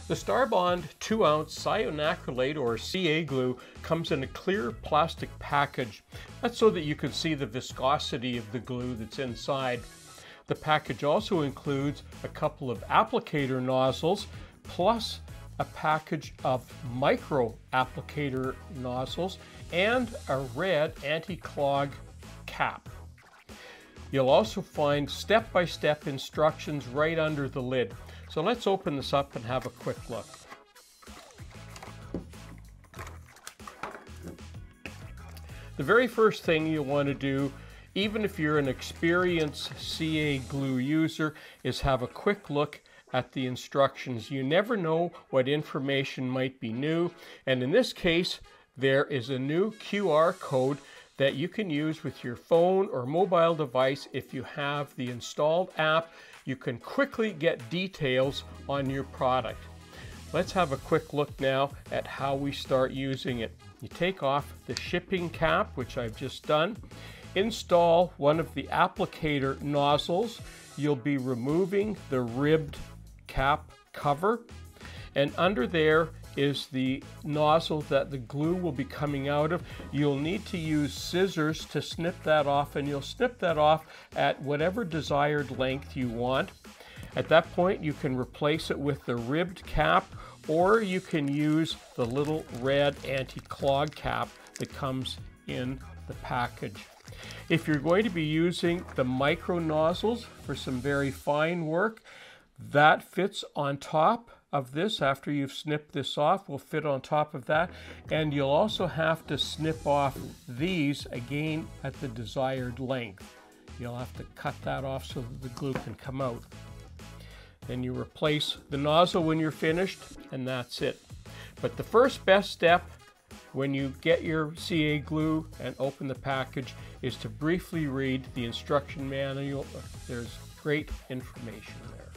The Starbond 2-ounce cyanacrylate or Ca glue comes in a clear plastic package. That's so that you can see the viscosity of the glue that's inside. The package also includes a couple of applicator nozzles plus a package of micro applicator nozzles and a red anti-clog cap. You'll also find step-by-step instructions right under the lid. So let's open this up and have a quick look. The very first thing you'll want to do, even if you're an experienced Ca glue user, is have a quick look at the instructions. You never know what information might be new, and in this case there is a new QR code that you can use with your phone or mobile device. If you have the installed app, you can quickly get details on your product. Let's have a quick look now at how we start using it. You take off the shipping cap, which I've just done. Install one of the applicator nozzles. You'll be removing the ribbed cap cover, and under there is the nozzle that the glue will be coming out of. You'll need to use scissors to snip that off, and you'll snip that off at whatever desired length you want. At that point you can replace it with the ribbed cap, or you can use the little red anti-clog cap that comes in the package. If you're going to be using the micro nozzles for some very fine work, that fits on top of this. After you've snipped this off, will fit on top of that, and you'll also have to snip off these again at the desired length. You'll have to cut that off so that the glue can come out. Then you replace the nozzle when you're finished, and that's it. But the first best step when you get your Ca glue and open the package is to briefly read the instruction manual. There's great information there.